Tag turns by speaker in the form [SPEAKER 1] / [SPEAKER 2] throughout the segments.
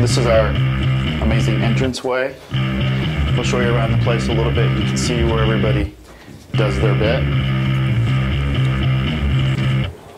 [SPEAKER 1] This is our amazing entranceway. We'll show you around the place a little bit. You can see where everybody does their bit.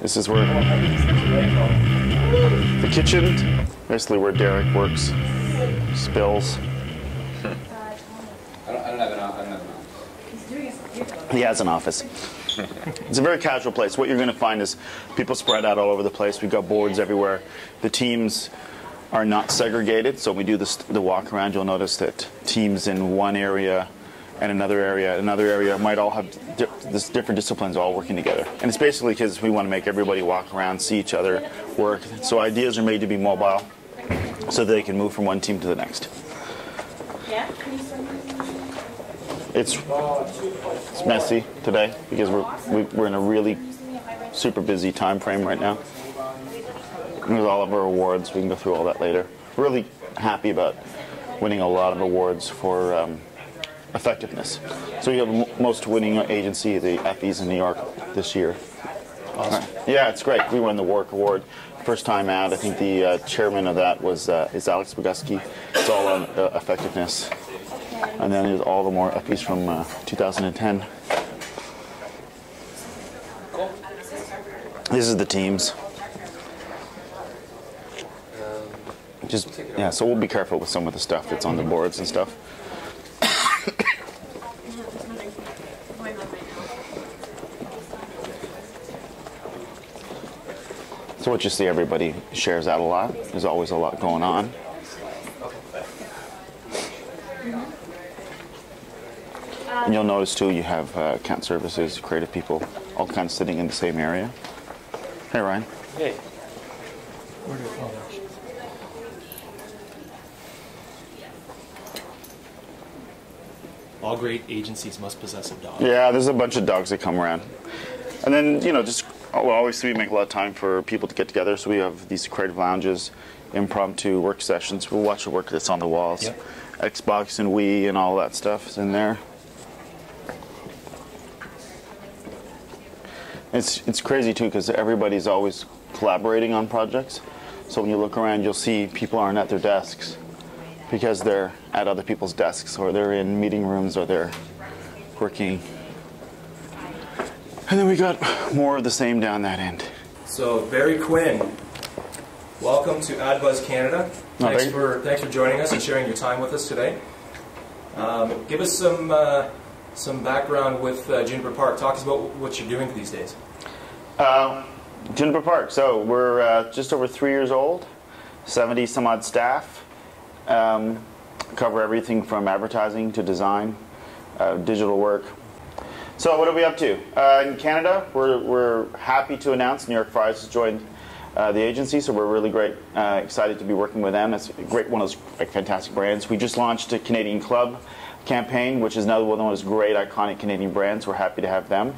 [SPEAKER 1] This is where the kitchen, basically where Derek works, spills.
[SPEAKER 2] I don't have an office.
[SPEAKER 1] He has an office. It's a very casual place. What you're going to find is people spread out all over the place. We've got boards everywhere. The teams are not segregated, so when we do the walk around, you'll notice that teams in one area and another area might all have different disciplines all working together. And it's basically because we want to make everybody walk around, see each other, work. So ideas are made to be mobile so they can move from one team to the next.
[SPEAKER 3] Yeah?
[SPEAKER 1] It's messy today because we're in a really super busy time frame right now. With all of our awards, we can go through all that later. Really happy about winning a lot of awards for effectiveness. So we have most winning agency, the FEs in New York this year.
[SPEAKER 4] Awesome.
[SPEAKER 1] Right. Yeah, it's great. We won the WARC Award first time out. I think the chairman of that is Alex Boguski. It's all on effectiveness. And then there's all the more FEs from 2010. This is the teams. Yeah, so we'll be careful with some of the stuff that's on the boards and stuff. So what you see, everybody shares out a lot. There's always a lot going on. And you'll notice too, you have account services, creative people, all kinds sitting in the same area. Hey, Ryan.
[SPEAKER 4] Hey. All great agencies must possess a dog.
[SPEAKER 1] Yeah, there's a bunch of dogs that come around. And then, you know, obviously we make a lot of time for people to get together, so we have these creative lounges, impromptu work sessions. We'll watch the work that's on the walls. Yep. Xbox and Wii and all that stuff is in there. It's crazy too because everybody's always collaborating on projects. So when you look around, you'll see people aren't at their desks because they're at other people's desks, or they're in meeting rooms, or they're working. And then we got more of the same down that end.
[SPEAKER 4] So Barry Quinn, welcome to AdBuzz Canada. Thanks for joining us and sharing your time with us today. Give us some background with Juniper Park. Talk to us about what you're doing these days.
[SPEAKER 1] Juniper Park. So we're just over 3 years old, 70 some odd staff. Cover everything from advertising to design, digital work. So what are we up to? In Canada, we're happy to announce New York Fries has joined the agency, so we're really excited to be working with them. It's one of those fantastic brands. We just launched a Canadian Club campaign, which is another one of those great iconic Canadian brands. We're happy to have them.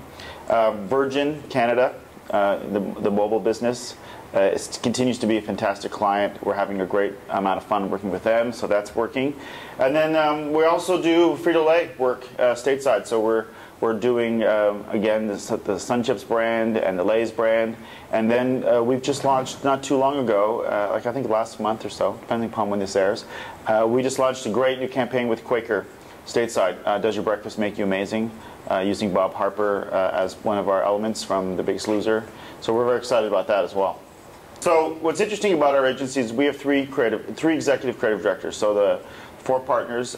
[SPEAKER 1] Virgin Canada, the mobile business, it continues to be a fantastic client. We're having a great amount of fun working with them, so that's working. And then we also do Frito-Lay work stateside, so we're doing, again, the Sun Chips brand and the Lay's brand. And then we've just launched, not too long ago, I think last month or so, depending upon when this airs, we just launched a great new campaign with Quaker stateside. Does Your Breakfast Make You Amazing? Using Bob Harper as one of our elements from The Biggest Loser. So we're very excited about that as well. So what's interesting about our agency is we have three executive creative directors. So the four partners,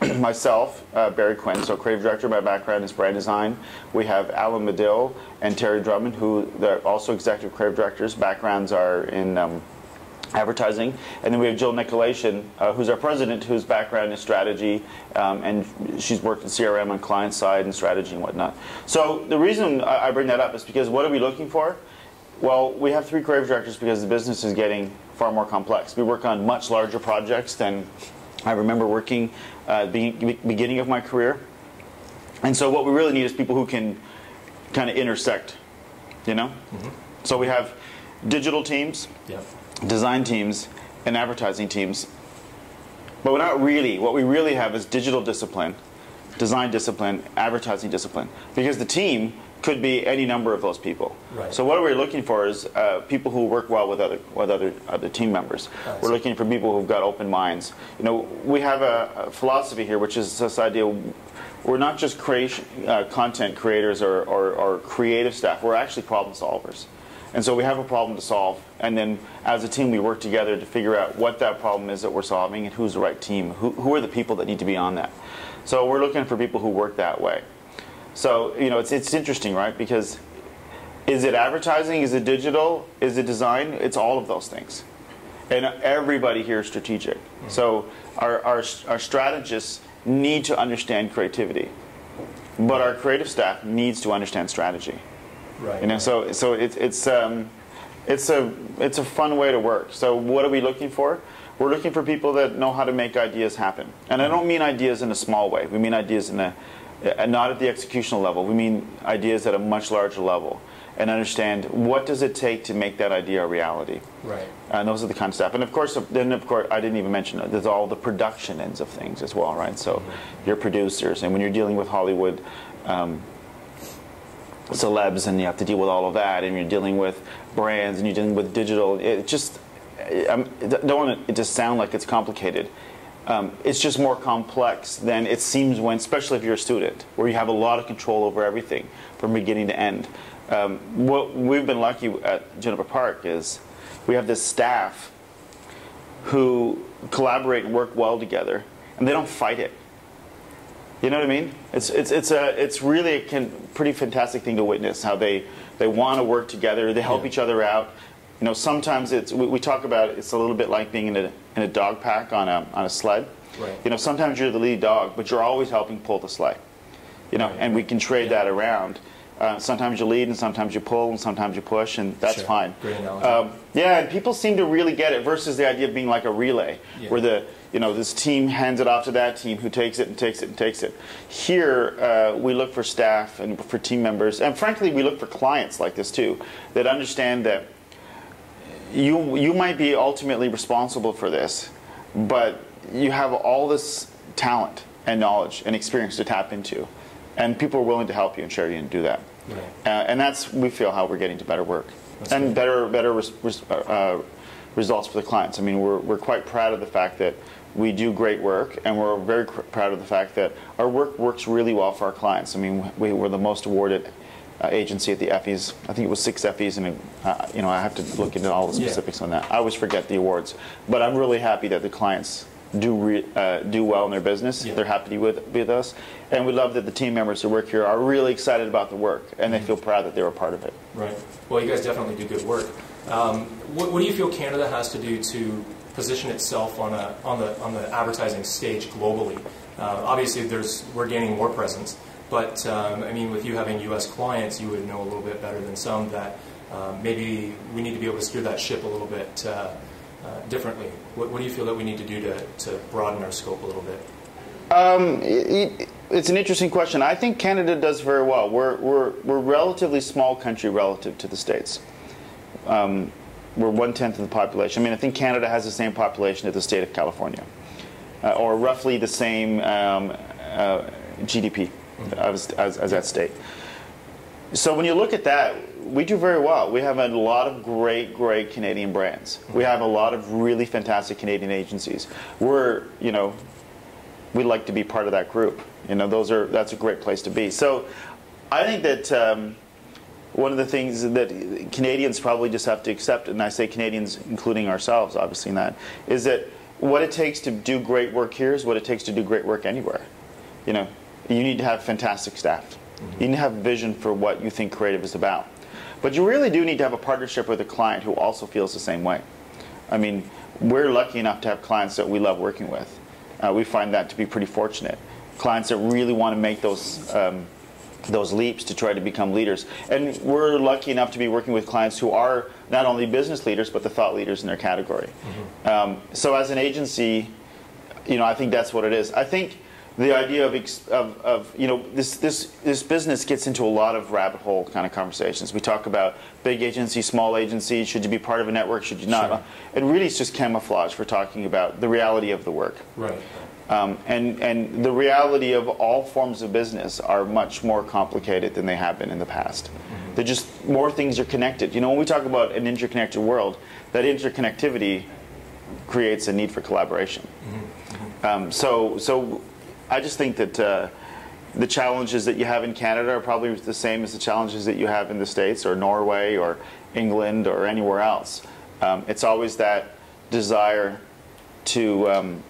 [SPEAKER 1] myself, Barry Quinn, so creative director. My background is brand design. We have Alan Medill and Terry Drummond, who they're also executive creative directors. Backgrounds are in advertising. And then we have Jill Nicolation, who's our president, whose background is strategy, and she's worked in CRM on client side and strategy and whatnot. So the reason I bring that up is because what are we looking for? Well, we have three creative directors because the business is getting far more complex. We work on much larger projects than I remember working beginning of my career. And so what we really need is people who can kind of intersect, you know? Mm-hmm. So we have digital teams, design teams, and advertising teams. But we're not really. What we really have is digital discipline, design discipline, advertising discipline. Because the team could be any number of those people.
[SPEAKER 4] Right.
[SPEAKER 1] So what we're looking for is people who work well with other team members. We're looking for people who've got open minds. You know, we have a philosophy here, which is this idea: we're not just content creators or creative staff. We're actually problem solvers. And so we have a problem to solve, and then as a team we work together to figure out what that problem is that we're solving and who's the right team, who are the people that need to be on that. So we're looking for people who work that way. So, you know, it's interesting, right? Because is it advertising? Is it digital? Is it design? It's all of those things. And everybody here is strategic. So our strategists need to understand creativity, but our creative staff needs to understand strategy.
[SPEAKER 4] Right.
[SPEAKER 1] You know, so it's a fun way to work. So what are we looking for? We're looking for people that know how to make ideas happen. And I don't mean ideas in a small way. We mean ideas in not at the executional level. We mean ideas at a much larger level, and understand what does it take to make that idea a reality.
[SPEAKER 4] Right.
[SPEAKER 1] And those are the kind of stuff. And of course, I didn't even mention there's all the production ends of things as well, right? So you're producers, and when you're dealing with Hollywood celebs, and you have to deal with all of that, and you're dealing with brands, and you're dealing with digital. It just, I don't want it to sound like it's complicated. It's just more complex than it seems when, especially if you're a student, where you have a lot of control over everything from beginning to end. What we've been lucky at Juniper Park is we have this staff who collaborate and work well together, and they don't fight it. You know what I mean? It's really a pretty fantastic thing to witness, how they want to work together, they help each other out. You know, sometimes we talk about it's a little bit like being in a dog pack on a sled.
[SPEAKER 4] Right.
[SPEAKER 1] You know, sometimes you're the lead dog, but you're always helping pull the sleigh. You know, and we can trade that around. Sometimes you lead, and sometimes you pull, and sometimes you push, and that's fine.
[SPEAKER 4] Great analogy.
[SPEAKER 1] Yeah, and people seem to really get it versus the idea of being like a relay, where this team hands it off to that team who takes it and takes it and takes it. Here, we look for staff and for team members, and frankly, we look for clients like this too, that understand that you might be ultimately responsible for this, but you have all this talent and knowledge and experience to tap into, and people are willing to help you and share you and do that.
[SPEAKER 4] Right.
[SPEAKER 1] And that's, we feel, how we're getting to better work. That's and great. better results for the clients. I mean, we're quite proud of the fact that we do great work, and we're very proud of the fact that our work works really well for our clients. I mean, we were the most awarded agency at the Effies. I think it was 6 Effies, and you know, I have to look into all the specifics on that. I always forget the awards, but I'm really happy that the clients do well in their business. They're happy with us, and we love that the team members who work here are really excited about the work, and they feel proud that they're a part of it.
[SPEAKER 4] Right. Well, you guys definitely do good work. What do you feel Canada has to do to position itself on the advertising stage globally? Obviously, we're gaining more presence. But, I mean, with you having U.S. clients, you would know a little bit better than some that maybe we need to be able to steer that ship a little bit differently. What do you feel that we need to do to broaden our scope a little bit?
[SPEAKER 1] It's an interesting question. I think Canada does very well. We're a relatively small country relative to the States. We're 1/10 of the population. I mean, I think Canada has the same population as the state of California, or roughly the same GDP. As that state. So when you look at that, we do very well. We have a lot of great Canadian brands. We have a lot of really fantastic Canadian agencies. We'd like to be part of that group. You know, that's a great place to be. So I think that one of the things that Canadians probably just have to accept, and I say Canadians including ourselves, obviously, in that, is that what it takes to do great work here is what it takes to do great work anywhere. You know, you need to have fantastic staff. You need to have a vision for what you think creative is about. But you really do need to have a partnership with a client who also feels the same way. I mean, we're lucky enough to have clients that we love working with. We find that to be pretty fortunate. Clients that really want to make those leaps to try to become leaders. And we're lucky enough to be working with clients who are not only business leaders, but the thought leaders in their category. So as an agency, you know, I think that's what it is. I think the idea of you know, this business gets into a lot of rabbit hole kind of conversations. We talk about big agency, small agency, should you be part of a network, should you not?
[SPEAKER 4] Sure.
[SPEAKER 1] It really is just camouflage for talking about the reality of the work.
[SPEAKER 4] Right.
[SPEAKER 1] And the reality of all forms of business are much more complicated than they have been in the past. Mm-hmm. They're just, more things are connected. You know, when we talk about an interconnected world, that interconnectivity creates a need for collaboration. Mm-hmm. So I just think that the challenges that you have in Canada are probably the same as the challenges that you have in the States or Norway or England or anywhere else. It's always that desire to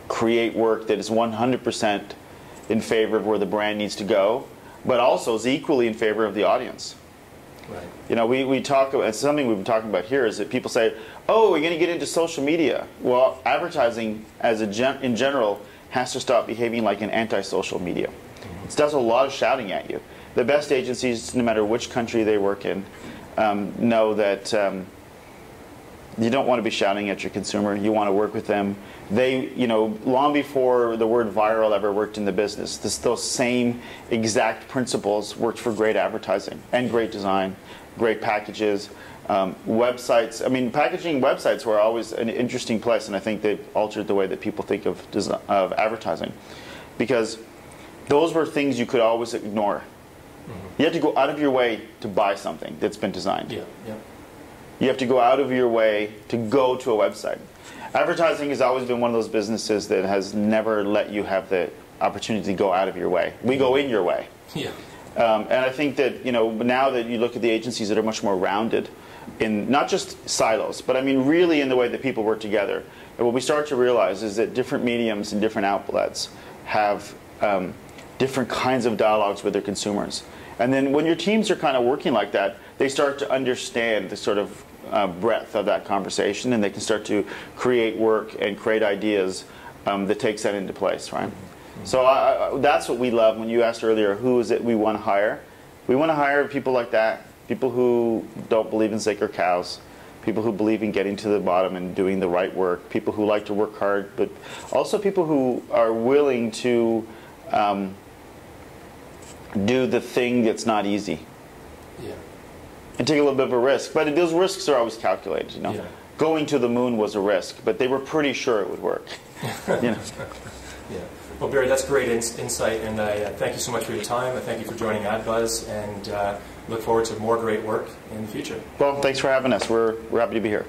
[SPEAKER 1] create work that is 100% in favor of where the brand needs to go, but also is equally in favor of the audience.
[SPEAKER 4] Right.
[SPEAKER 1] You know, we talk about, it's something we've been talking about here, is that people say, oh, we're going to get into social media. Well, advertising as in general has to stop behaving like an anti-social media. It does a lot of shouting at you. The best agencies, no matter which country they work in, know that you don't want to be shouting at your consumer. You want to work with them. They, you know, long before the word viral ever worked in the business, those same exact principles worked for great advertising and great design, great packages, websites. I mean, packaging websites were always an interesting place, and I think they've altered the way that people think of advertising, because those were things you could always ignore. Mm-hmm. You have to go out of your way to buy something that's been designed.
[SPEAKER 4] Yeah, yeah.
[SPEAKER 1] You have to go out of your way to go to a website. Advertising has always been one of those businesses that has never let you have the opportunity to go out of your way. We go in your way.
[SPEAKER 4] Yeah.
[SPEAKER 1] And I think that, you know, now that you look at the agencies that are much more rounded in not just silos, but I mean really in the way that people work together, and what we start to realize is that different mediums and different outlets have different kinds of dialogues with their consumers. And then when your teams are kind of working like that, they start to understand the sort of breadth of that conversation, and they can start to create work and create ideas that takes that into place, right? Mm-hmm. So that's what we love. When you asked earlier, who is it we want to hire? We want to hire people like that, people who don't believe in sacred cows, people who believe in getting to the bottom and doing the right work, people who like to work hard, but also people who are willing to do the thing that's not easy.
[SPEAKER 4] Yeah. And
[SPEAKER 1] take a little bit of a risk. But those risks are always calculated, you know. Yeah. Going to the moon was a risk, but they were pretty sure it would work. You know.
[SPEAKER 4] Yeah. Well, Barry, that's great insight, and I thank you so much for your time. I thank you for joining AdBuzz, and look forward to more great work in the future.
[SPEAKER 1] Well, thanks for having us. We're happy to be here.